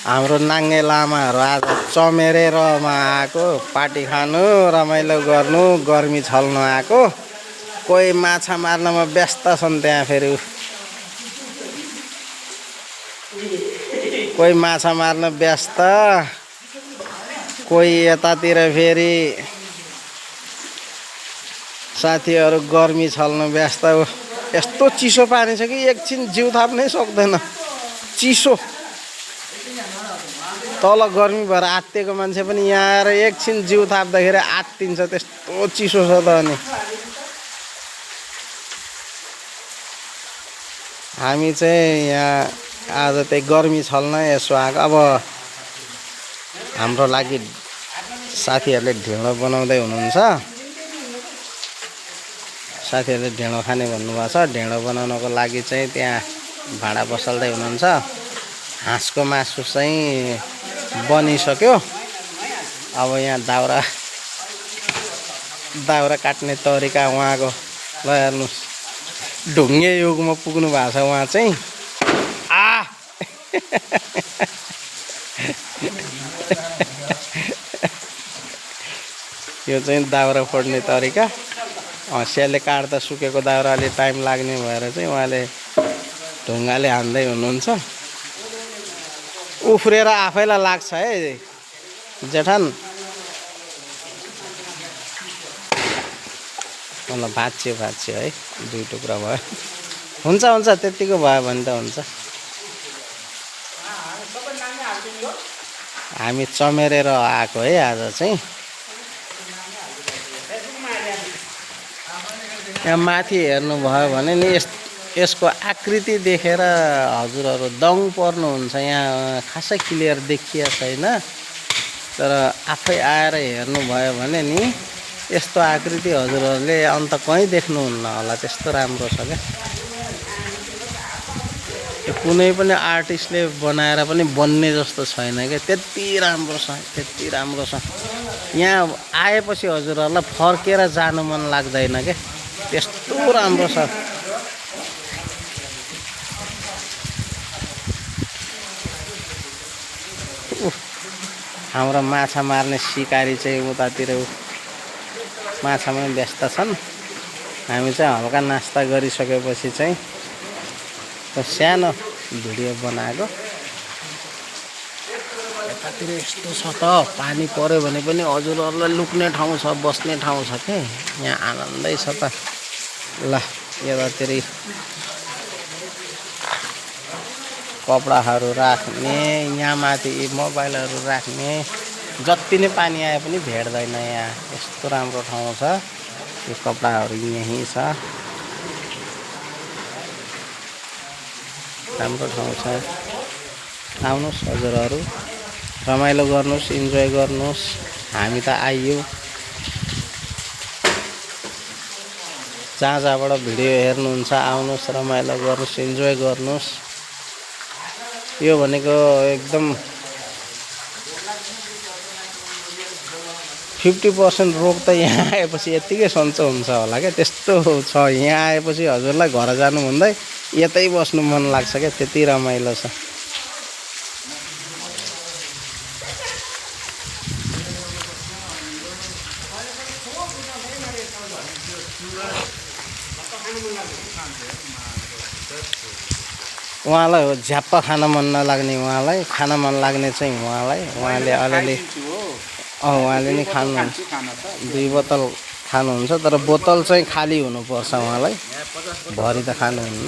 हाम्रो नाङ्गे लामाहरू आज चमेरेरमा आएको पार्टी खानु रमाइलो गर्नु गर्मी छल्नु आएको। कोही माछा मार्नमा व्यस्त छन् त्यहाँ फेरि कोही माछा मार्न व्यस्त कोही यतातिर फेरि साथीहरू गर्मी छल्न व्यस्त। यस्तो चिसो पानी छ कि एकछिन जिउ थाप्नै सक्दैन चिसो। तल गर्मी भएर आत्तिएको मान्छे पनि यहाँ आएर एकछिन जिउ थाप्दाखेरि आत्तिन्छ त्यस्तो चिसो छ त। अनि हामी चाहिँ यहाँ आज त्यही गर्मी छल्न यसो आएको। अब हाम्रो लागि साथीहरूले ढेँडो बनाउँदै हुनुहुन्छ। साथीहरूले ढेँडो खाने भन्नुभएको छ। ढेँडो बनाउनको लागि चाहिँ त्यहाँ भाँडा बसाल्दै हुनुहुन्छ। हाँसको मासु चाहिँ बनिसक्यो। अब यहाँ दाउरा काट्ने तरिका उहाँको ल हेर्नुहोस् ढुङ्गे युगमा पुग्नु भएको छ उहाँ चाहिँ। यो चाहिँ दाउरा फोड्ने तरिका। हँसियाले काट्दा सुकेको दाउरा अलि टाइम लाग्ने भएर चाहिँ उहाँले ढुङ्गाले हान्दै हुनुहुन्छ। उफ्रेर आफैलाई लाग्छ है जेठान। मलाई भाँच्यो है दुई टुक्रा भयो। हुन्छ त्यतिको भयो भने त हुन्छ। हामी चमेरेर आएको है आज चाहिँ। यहाँ माथि हेर्नुभयो भने नि यसको आकृति देखेर हजुरहरू दङ पर्नुहुन्छ। यहाँ खासै क्लियर देखिया छैन, तर आफै आएर हेर्नुभयो भने नि यस्तो आकृति हजुरहरूले अन्त कहीँ देख्नुहुन्न होला। त्यस्तो राम्रो छ क्या। कुनै पनि आर्टिस्टले बनाएर पनि बन्ने जस्तो छैन क्या। त्यति राम्रो छ। यहाँ आएपछि हजुरहरूलाई फर्केर जानु मन लाग्दैन क्या। त्यस्तो राम्रो छ। हाम्रो माछा मार्ने सिकारी चाहिँ उतातिर माछामा व्यस्त छन्। हामी चाहिँ हल्का नास्ता गरिसकेपछि चाहिँ सानो भिडियो बनाएको। यतातिर यस्तो छ त पानी पर्यो भने पनि हजुरहरूलाई लुक्ने ठाउँ छ, बस्ने ठाउँ छ के। यहाँ आनन्दै छ त। ल यतातिर कपडाहरू राख्ने, यहाँ माथि मोबाइलहरू राख्ने, जति नै पानी आए पनि भेट्दैन। यहाँ यस्तो राम्रो ठाउँ छ। यो कपडाहरू यहीँ छ। राम्रो ठाउँ छ। आउनुहोस् हजुरहरू रमाइलो गर्नुहोस्, इन्जोय गर्नुहोस्। हामी त आइयो। जहाँबाट भिडियो हेर्नुहुन्छ आउनुहोस्, रमाइलो गर्नुहोस्, इन्जोय गर्नुहोस्। यो भनेको एकदम 50% रोग त यहाँ आएपछि यत्तिकै सन्चो हुन्छ होला क्या। त्यस्तो छ यहाँ आएपछि हजुरलाई घर जानु भन्दै यतै बस्नु मन लाग्छ क्या। त्यति रमाइलो छ। उहाँलाई हो झ्याप्प खान मन नलाग्ने, उहाँलाई खान मन लाग्ने चाहिँ उहाँले अलिअलि उहाँले नि खानुहुन्छ। 2 बोतल खानुहुन्छ, तर बोतल चाहिँ खाली हुनुपर्छ उहाँलाई, भरि त खानुहुन्न।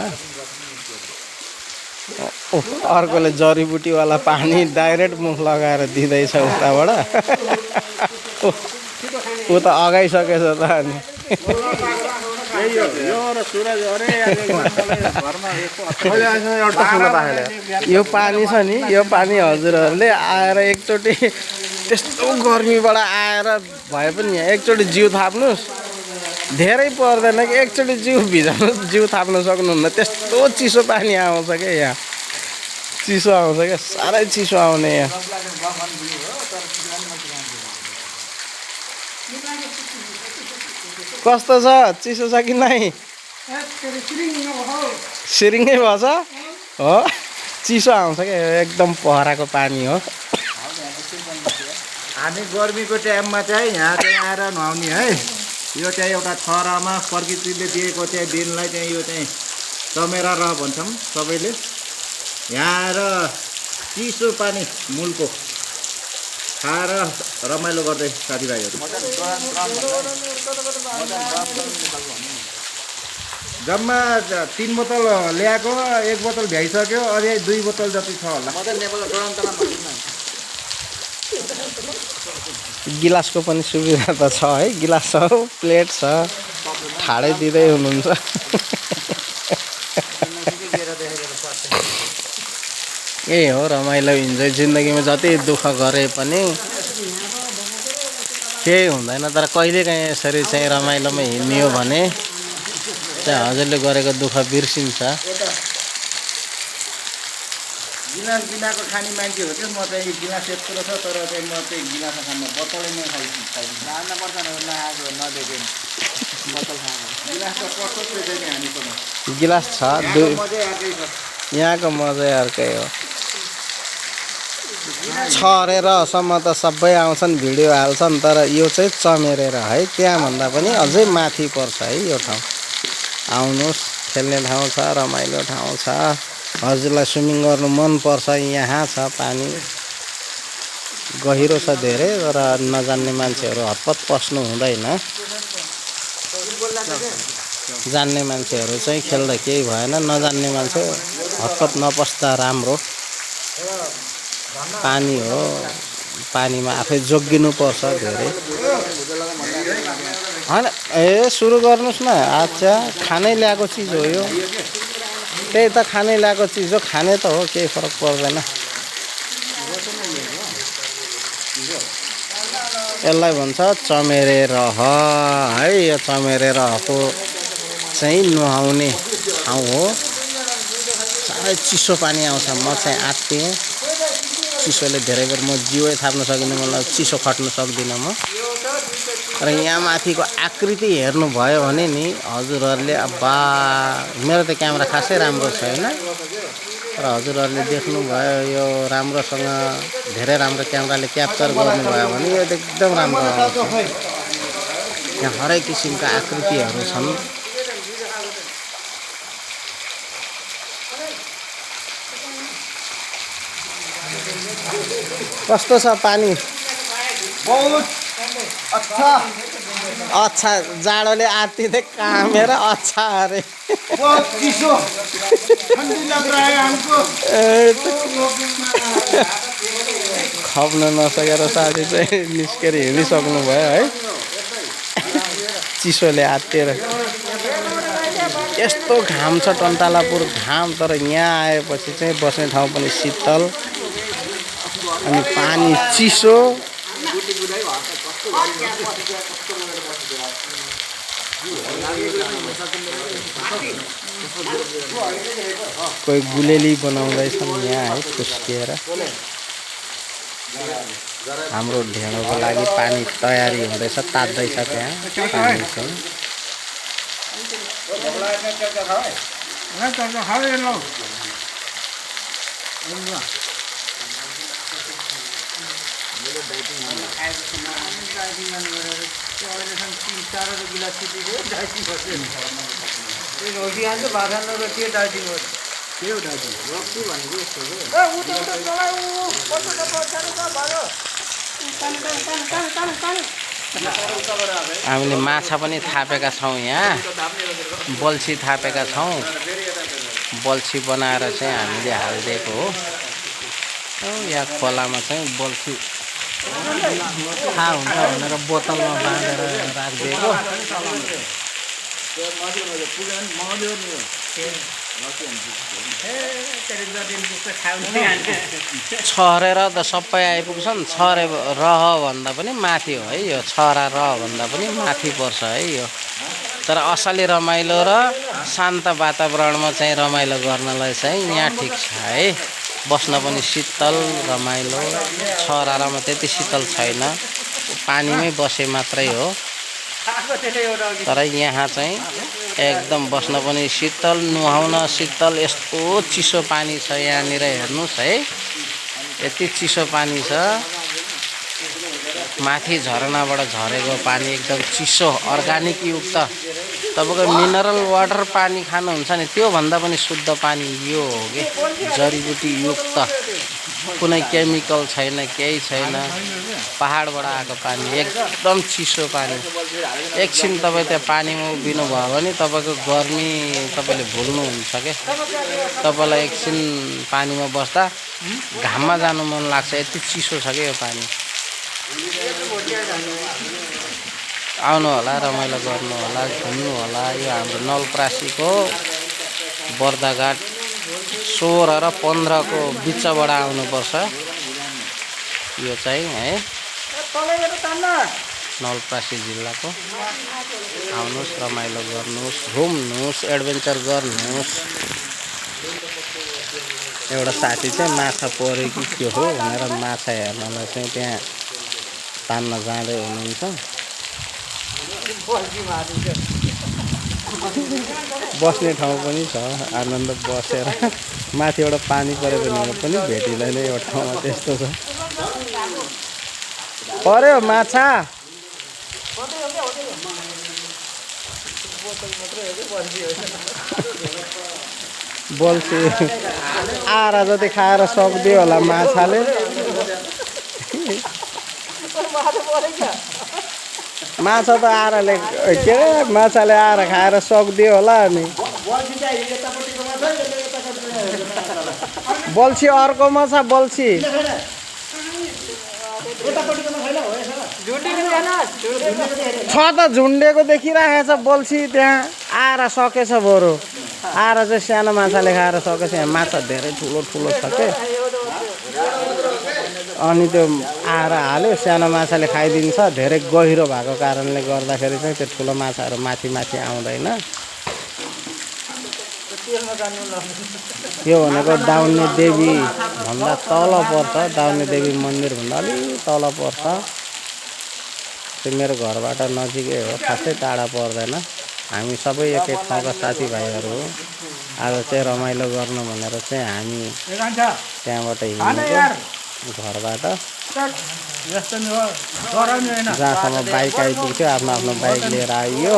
अर्कोले जडीबुटीवाला पानी डाइरेक्ट मुख लगाएर दिँदैछ उताबाट। ऊ त अगाइसकेछ त। अनि यो पानी छ नि, यो पानी हजुरहरूले आएर एकचोटि त्यस्तो गर्मीबाट आएर भए पनि यहाँ एकचोटि जिउ थाप्नुहोस्। धेरै पर्दैन कि एकचोटि जिउ भिजाउनुहोस्, जिउ थाप्न सक्नुहुन्न। त्यस्तो चिसो पानी आउँछ क्या। यहाँ चिसो आउँछ क्या, साह्रै चिसो आउने। यहाँ कस्तो छ? चिसो छ कि नै? सिरिङ्गै भएछ हो। चिसो आउँछ क्या एकदम पहराको पानी हो। हामी गर्मीको टाइममा चाहिँ यहाँ चाहिँ आएर नुहाउने है। यो चाहिँ एउटा छहरामा प्रकृतिले दिएको चाहिँ दिनलाई चाहिँ यो चाहिँ चमेरा रह भन्छौँ सबैले। यहाँ आएर चिसो पानी मूलको खाएर रमाइलो गर्दै साथीभाइहरू। जम्मा 3 बोतल ल्याएको, 1 बोतल भ्याइसक्यो, अझै 2 बोतल जति छ होला। गिलासको पनि सुविधा त छ है, गिलास छ, प्लेट छ, खाडै दिँदै हुनुहुन्छ। यही हो रमाइलो इन्जोय। जिन्दगीमा जति दुःख गरे पनि केही हुँदैन, तर कहिलेकाहीँ यसरी चाहिँ रमाइलोमा हिँड्नियो भने चाहिँ हजुरले गरेको दुःख बिर्सिन्छ। गिलास बिनाको खाने मान्छे हो चाहिँ म चाहिँ गिलास यत्रो छ तर चाहिँ म चाहिँ गिलास खान्न, बोतलैमा खाइदिन्छु। जान्नुपर्छ नआएको नदेखेँ बोतल खानु। गिलास त पर्छ त्यसै नै हामीसँग। गिलास छ, मजै अर्कै छ। यहाँको मजै अर्कै हो। छरेरसम्म त सबै आउँछन्, भिडियो हाल्छन्, तर यो चाहिँ चमेरेर है, त्यहाँभन्दा पनि अझै माथि पर्छ है यो ठाउँ। आउनुहोस्, खेल्ने ठाउँ छ, रमाइलो ठाउँ छ। हजुरलाई स्विमिङ गर्नु मनपर्छ, यहाँ छ पानी गहिरो छ धेरै, तर नजान्ने मान्छेहरू हतपत पस्नु हुँदैन। जान्ने मान्छेहरू चाहिँ खेल्दा केही भएन, नजान्ने मान्छे हतपत नपस्दा राम्रो। पानी हो, पानीमा आफै जोगिनु पर्छ धेरै। होइन ए सुरु गर्नुहोस् न। अच्छा, खानै ल्याएको चिज हो यो, त्यही त खानै ल्याएको चिज हो, खाने त हो, केही फरक पर्दैन। यसलाई भन्छ चमेरे रह है। यो चमेरे रहको चाहिँ नुहाउने ठाउँ हो। साह्रै चिसो पानी आउँछ, म चाहिँ आत्तिएँ चिसोले। धेरै बेर म जिउै थाप्न सकिनँ, मलाई चिसो खट्नु सक्दिनँ म। र यहाँ माथिको आकृति हेर्नुभयो भने नि हजुरहरूले, अब्बा मेरो त क्यामेरा खासै राम्रो छैन, र हजुरहरूले देख्नुभयो यो राम्रोसँग धेरै राम्रो क्यामेराले क्याप्चर गर्नुभयो भने यो एकदम राम्रो आउँछ। यहाँ हरेक किसिमका आकृतिहरू छन्। कस्तो छ पानी? बहुत अच्छा। अच्छा, जाडोले आत्तिँदै कामेर अच्छा अरे। बहुत चिसो, ठन्डी लग रहा है हमको। खप्न नसकेर साथी चाहिँ निस्केर हिँडिसक्नु भयो है, चिसोले आत्तिएर। यस्तो घाम छ टन्टालापुर घाम, तर यहाँ आएपछि चाहिँ बस्ने ठाउँ पनि शीतल अनि पानी चिसो। कोही गुलेली बनाउँदैछन् यहाँ है खुस्किएर। हाम्रो ढेँडोको लागि पानी तयारी हुँदैछ, तात्दैछ त्यहाँ पानी चाहिँ। हामीले माछा पनि थापेका छौँ, यहाँ बल्छी थापेका छौँ। बल्छी बनाएर चाहिँ हामीले हालिदिएको हो। यहाँ खोलामा चाहिँ बल्छी थाहा हुन्छ भनेर बोतलमा बाँधेर राखिदिएको। छरेर त सबै आइपुग्छन्। छरे रह भन्दा पनि माथि हो है यो, छरा रह भन्दा पनि माथि पर्छ है यो। तर असली रमाइलो र शान्त वातावरणमा चाहिँ रमाइलो गर्नलाई चाहिँ यहाँ ठिक छ है। बस्न पनि शीतल रमाइलो। छरामा त्यति शीतल छैन, पानीमै बसे मात्रै हो। तर यहाँ चाहिँ एकदम बस्न पनि शीतल, नुहाउन शीतल, यस्तो चिसो पानी छ यहाँनिर हेर्नुहोस् है। यति चिसो पानी छ, माथि झरनाबाट झरेको पानी एकदम चिसो, अर्गानिक युक्त। तपाईँको मिनरल वाटर पानी खानुहुन्छ नि त्योभन्दा पनि शुद्ध पानी यो हो कि, जडीबुटी युक्त, कुनै केमिकल छैन, केही छैन, पहाडबाट आएको पानी, एकदम चिसो पानी। एकछिन तपाईँ त्यहाँ पानीमा उभिनु भयो भने तपाईँको गर्मी तपाईँले भुल्नुहुन्छ क्या। तपाईँलाई एकछिन पानीमा बस्दा घाममा जानु मन लाग्छ, यति चिसो छ क्या यो पानी। आउनु होला, रमाइलो गर्नु होला, घुम्नु होला। यो हाम्रो नवलपरासीको बर्दाघाट 16 र 15 को बिचबाट आउनुपर्छ यो चाहिँ है, नवलपरासी जिल्लाको। आउनुहोस्, रमाइलो गर्नुहोस्, घुम्नुहोस्, एडभेन्चर गर्नुहोस्। एउटा साथी चाहिँ माछा पऱ्यो कि के हो भनेर माछा हेर्नलाई चाहिँ त्यहाँ तान्न जाँदै हुनुहुन्छ। बस्ने ठाउँ पनि छ, आनन्द बसेर माथिबाट पानी परेको भनेर पनि भेटिँदैन यो ठाउँमा, त्यस्तो छ। पर्यो माछा, बल्छी आरा जति खाएर सक्दियो होला माछाले। माछा त आराले के अरे माछाले आरा खाएर सक्दियो होला नि। बल्छी अर्कोमा छ, बल्छी छ त झुन्डेको देखिरहेको छ बल्छी त्यहाँ। आरा सकेछ बरु, आरा चाहिँ सानो माछाले खाएर सकेछ। यहाँ माछा धेरै ठुलो ठुलो छ के, अनि त्यो आरा हाल्यो, सानो माछाले खाइदिन्छ। धेरै गहिरो भएको कारणले गर्दाखेरि चाहिँ त्यो ठुलो माछाहरू माथि माथि आउँदैन। यो भनेको दाउने देवी भन्दा तल पर्छ, दाउने देवी मन्दिरभन्दा अलि तल पर्छ। त्यो मेरो घरबाट नजिकै हो, खासै टाढा पर्दैन। हामी सबै एकै ठाउँका साथीभाइहरू हो। आज चाहिँ रमाइलो गर्नु भनेर चाहिँ हामी त्यहाँबाट हिँडेको घरबाट। जहाँसम्म बाइक आइपुग्थ्यो आफ्नो आफ्नो बाइक लिएर आइयो।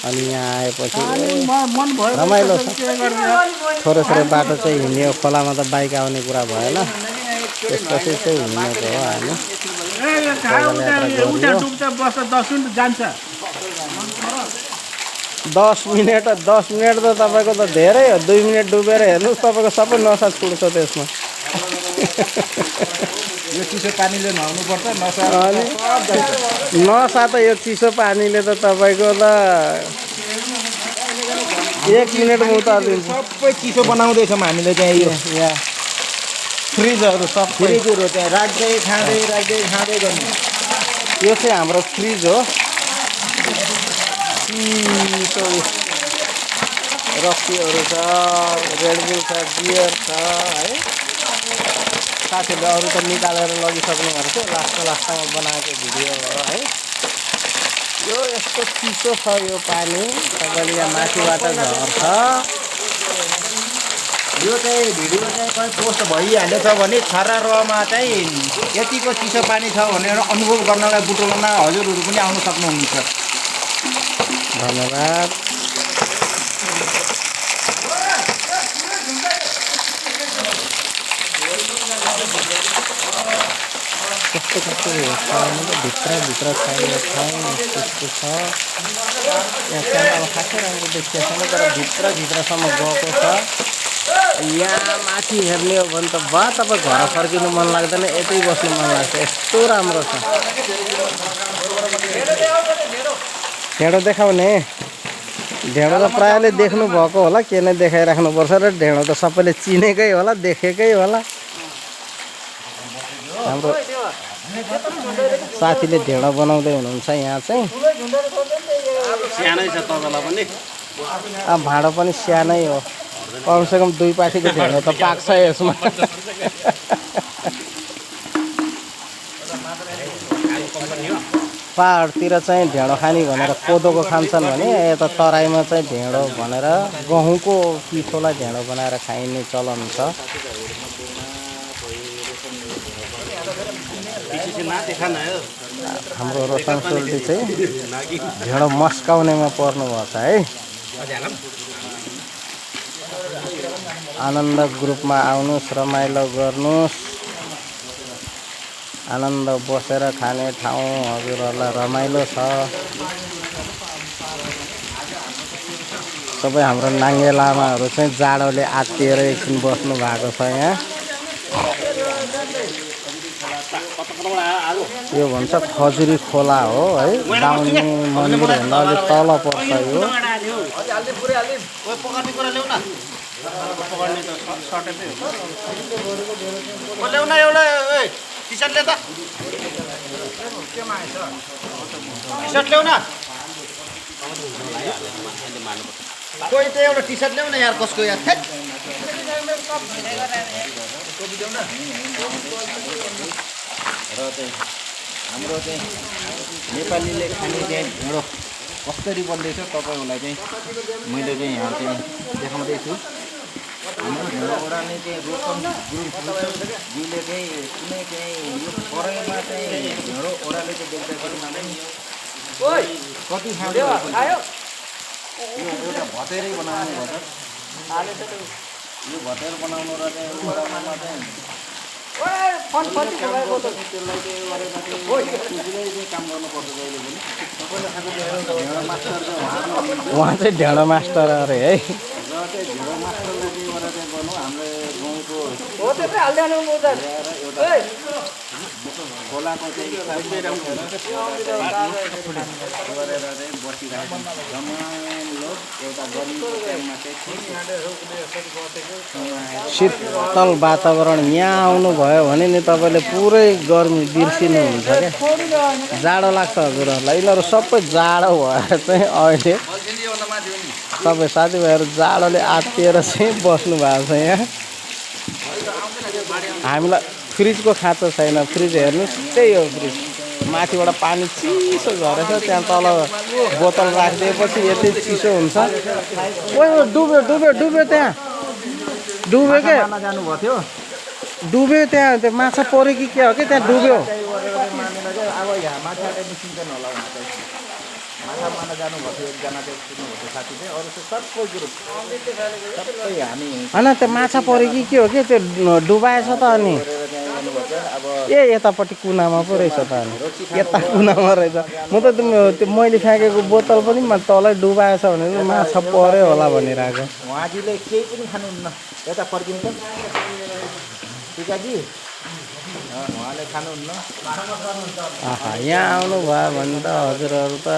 अनि यहाँ आएपछि रमाइलो छ, थोरै थोरै बाटो चाहिँ हिँड्यो। खोलामा त बाइक आउने कुरा भएन, त्यसपछि चाहिँ हिँडेको हो हामी। 10 मिनट त तपाईँको त धेरै हो। 2 मिनट डुबेर हेर्नुहोस्, तपाईँको सबै नसा छुट्छ त्यसमा। यो चिसो पानीले नुहाउनु पर्छ, नसा त यो चिसो पानीले त तपाईँको त 1 मिनटमा उतारिदिन्छ। सबै चिसो बनाउँदैछौँ हामीले चाहिँ। यो यहाँ फ्रिजहरू सबै कुरो त्यहाँ राख्दै खाँदै गर्नु। यो चाहिँ हाम्रो फ्रिज हो। रक्सीहरू छ, रेडबुल छ, बियर छ है। साथीहरूले अरू त निकालेर लगिसक्नु भएको थियो, लास्टमा बनाएको भिडियो हो है। यो यस्तो चिसो छ यो पानी, तपाईँले यहाँ माथिबाट झर्छ। यो चाहिँ भिडियो चाहिँ कहीँ पोस्ट भइहालेछ भने छर्रा रहमा चाहिँ यतिको चिसो पानी छ भनेर अनुभव गर्नलाई बुटोलमा हजुरहरू पनि आउन सक्नुहुन्छ। धन्यवाद। कस्तो भित्र चाहिएको ठाउँ त्यस्तो छ। यहाँ क्यामेरामा खासै राम्रो देखिएको छैन, तर भित्रसम्म गएको छ। यहाँ माथि हेर्ने हो भने त बा तपाईँ घर फर्किनु मन लाग्दैन, यतै बस्नु मन लाग्छ, यस्तो राम्रो छ। ढेँडो देखाउने, ढेँडो त प्रायःले देख्नु भएको होला, के नै देखाइराख्नुपर्छ र। ढेँडो त सबैले चिनेकै होला, देखेकै होला। हाम्रो साथीले ढेँडो बनाउँदै हुनुहुन्छ यहाँ चाहिँ। सानै छ तपाईँलाई पनि। अब भाँडो पनि सानै हो, कमसेकम 2 पाठीको ढेँडो त पाक्छ यसमा। पहाडतिर चाहिँ ढेँडो खाने भनेर कोदोको खान्छन् भने यता तराईमा चाहिँ ढेँडो भनेर गहुँको पिठोलाई ढेँडो बनाएर खाइने चलन छ। हाम्रो रोशन सोल्टी चाहिँ ढेँडो मस्काउनेमा पर्नुभएको छ है। आनन्द ग्रुपमा आउनुहोस्, रमाइलो गर्नुहोस्। आनन्द बसेर खाने ठाउँ हजुरहरूलाई रमाइलो छ। सबै हाम्रो नाङ्गे लामाहरू चाहिँ जाडोले आत्तिएर एकछिन बस्नु भएको छ यहाँ। यो भन्छ खजुरी खोला हो है, डाउनी मन्दिरभन्दा अलिक तल पर्छ यो। टी-सर्ट ले त टी-सर्ट ल्याउ न कोही त एउटा टी-सर्ट ल्याउ न यार कसको यार थेट र चाहिँ हाम्रो चाहिँ नेपालीले खाने चाहिँ ढेँडो कसरी बन्दैछ तपाईँहरूलाई चाहिँ मैले चाहिँ यहाँ चाहिँ देखाउँदैछु। हाम्रो ढेँडो ओडाल्ने चाहिँ रोशन गुरुङज्यूले चाहिँ कुनै चाहिँ यो कराईमा चाहिँ ढेँडो ओडाले चाहिँ देख्दाखेरि मलाई कति खायो यो एउटा भतेरै बनाउनु पर्छ। यो भतेर बनाउनु र चाहिँ ओडाल्नुमा चाहिँ त्यसलाई चाहिँ गरेर चाहिँ काम गर्नुपर्छ जहिले पनि। सबैले खाएको ढेँडो मास्टर चाहिँ उहाँ चाहिँ ढेँडो मास्टर अरे है। र चाहिँ ढेँडो मास्टरले चाहिँ गरेर चाहिँ गर्नु हाम्रो गाउँको खोलाको चाहिँ गरेर चाहिँ बसिरहेको रमाइलो एउटा गर्मीको टाइममा चाहिँ शीतल वातावरण यहाँ आउनुभयो भने नि तपाईँले पुरै गर्मी बिर्सिनुहुन्छ क्या। जाडो लाग्छ हजुरहरूलाई। यिनीहरू सबै जाडो भएर चाहिँ अहिले सबै साथीभाइहरू जाडोले आत्तिएर चाहिँ बस्नु भएको छ यहाँ। हामीलाई फ्रिजको खाँचो छैन। फ्रिज हेर्नुहोस्, त्यही हो फ्रिज। माथिबाट पानी चिसो झरेछ, त्यहाँ तल बोतल राखिदिएपछि यति चिसो हुन्छ। ओ डुब्यो डुब्यो डुब्यो, त्यहाँ डुब्यो क्या, जानुभएको थियो। डुब्यो त्यहाँ। त्यो माछा पऱ्यो कि के हो कि त्यहाँ डुब्यो। अब यहाँ माछा चाहिँ निस्किँदैन होला उहाँ चाहिँ माछा मार्न जानुभएको थियो। एकजना चाहिँ सुन्नुभएको थियो साथी चाहिँ, अरू चाहिँ सबै ग्रुप सबै हामी होइन त्यो माछा पऱ्यो कि के हो कि त्यो डुबाएछ त। अनि ए यतापट्टि कुनामा पो रहेछ त। अनि यता कुनामा रहेछ। म त त्यो मैले फ्याँकेको बोतल पनि तलै डुबाएछ भने माछा पऱ्यो होला भनिरहेको। उहाँजीले केही पनि खानुहुन्न। यता फर्किन्छ टिकाजी उहाँले खानुहुन्न। आहा, यहाँ आउनुभयो भने त हजुरहरू त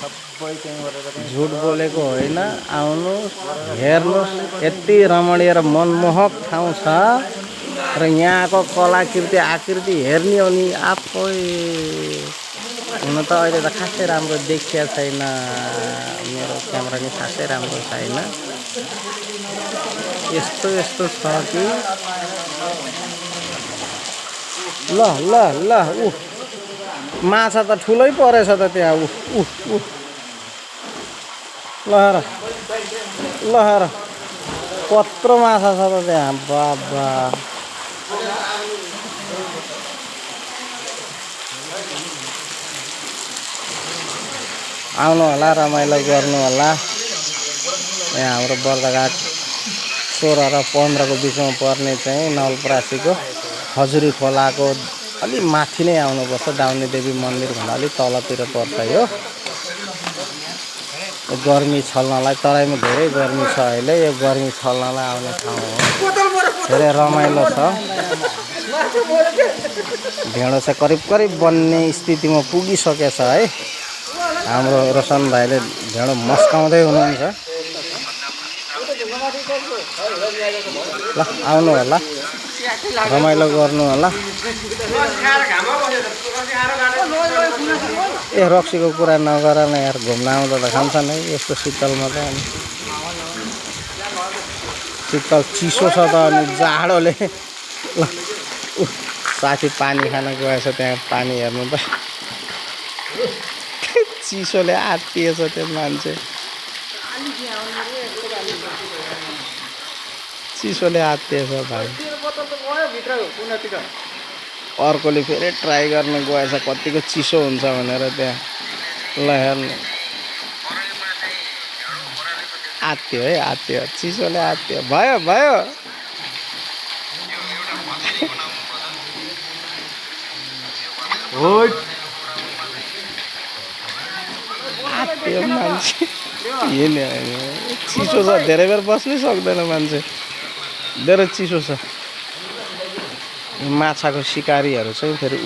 सबै चाहिँ गरेर चाहिँ झुट बोलेको होइन। आउनुहोस्, हेर्नुहोस्, यति रमणीय र मनमोहक ठाउँ छ। र यहाँको कलाकृति आकृति हेर्ने हो नि आफै। हुन त अहिले त खासै राम्रो देखिया छैन, मेरो क्यामेरा नि खासै राम्रो छैन। यस्तो यस्तो छ कि ल ल ल ऊ माछा त ठुलै परेछ त त्यहाँ। ऊ ऊ ऊ ल हेर कत्रो माछा छ त त्यहाँ। बाबा आउनु होला, रमाइलो गर्नु होला। यहाँ हाम्रो बर्दाघाट 16 र 15 को बिचमा पर्ने चाहिँ नवलपरासीको खजुरी खोलाको अलि माथि नै आउनुपर्छ। डाउनी देवी मन्दिरभन्दा अलिक तलतिर पर्छ यो। गर्मी छल्नलाई तराईमा धेरै गर्मी छ अहिले। यो गर्मी छल्नलाई आउने ठाउँ हो। धेरै रमाइलो छ। ढेँडो चाहिँ करिब करिब बन्ने स्थितिमा पुगिसकेछ है। हाम्रो रोशन भाइले ढेँडो मस्काउँदै हुनुहुन्छ। ल आउनु होला, रमाइलो गर्नु होला। ए रक्सीको कुरा नगर न यार, घुम्न आउँदा त खान्छन् है यस्तो शीतलमा त। अनि शीतल चिसो छ त अनि जाडोले। ल साथी पानी खान गएछ त्यहाँ, पानी हेर्नु त चिसोले आत्तिएछ त्यो मान्छे चिसोले आत्तिएछ भाइ अर्कोले फेरि ट्राई गर्न गएछ कतिको चिसो हुन्छ भनेर त्यहाँ ल हेर्नु आत्यो है आत्यो चिसोले आत्यो भयो भयो आत्यो मान्छे चिसो छ धेरै बेर बस्नै सक्दैन मान्छे धेरै चिसो छ माछाको सिकारीहरू चाहिँ फेरि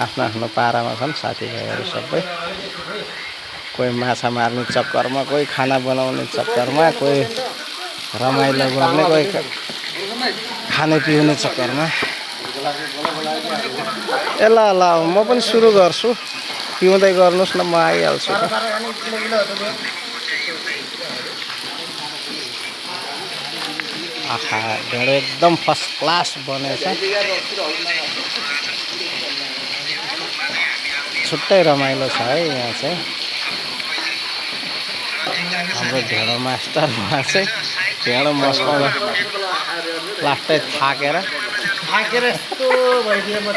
आफ्नो आफ्नो पारामा छन् साथीभाइहरू सबै कोही माछा मार्ने चक्करमा कोही खाना बनाउने चक्करमा कोही रमाइलो गर्ने कोही खाने पिउने चक्करमा ए ल ल म पनि सुरु गर्छु पिउँदै गर्नुहोस् न म आइहाल्छु आहा ढेँडो एकदम फर्स्ट क्लास बनेछ छुट्टै रमाइलो छ है यहाँ चाहिँ हाम्रो ढेँडो मास्टरमा चाहिँ ढेँडो मस्काउँदा लास्टै थाकेर यस्तो भइदियो म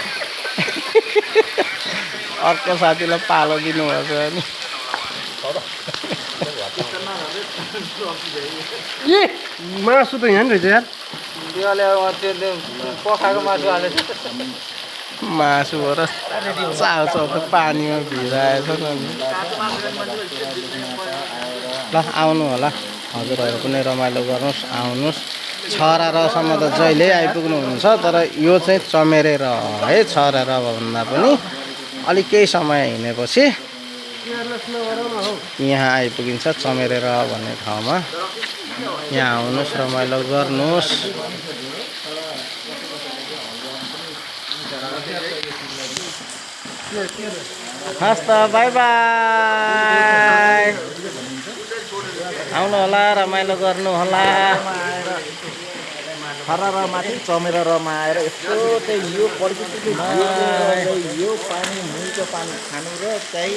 अर्को साथीलाई पालो दिनुभएको अनि मासु त यहाँ रहेछ यार पखाएको मासु हालेछ मासु हो र चाउ त पानीमा भिजाएछ नि ल आउनु होला हजुरहरू पनि रमाइलो गर्नुहोस् आउनुहोस् छहरा रसम्म त जहिले आइपुग्नुहुन्छ तर यो चाहिँ चमेरे र है छहरा र भन्दा पनि अलिक केही समय हिँडेपछि यहाँ आइपुगिन्छ चमेरे र भन्ने ठाउँमा यहाँ आउनुहोस् रमाइलो गर्नुहोस् हस् त बाई बाई आउनु होला रमाइलो गर्नु होला खरा माथि चमेर रमा आएर यस्तो चाहिँ यो परिस्थिति यो पानी मुलको पानी खानु र चाहिँ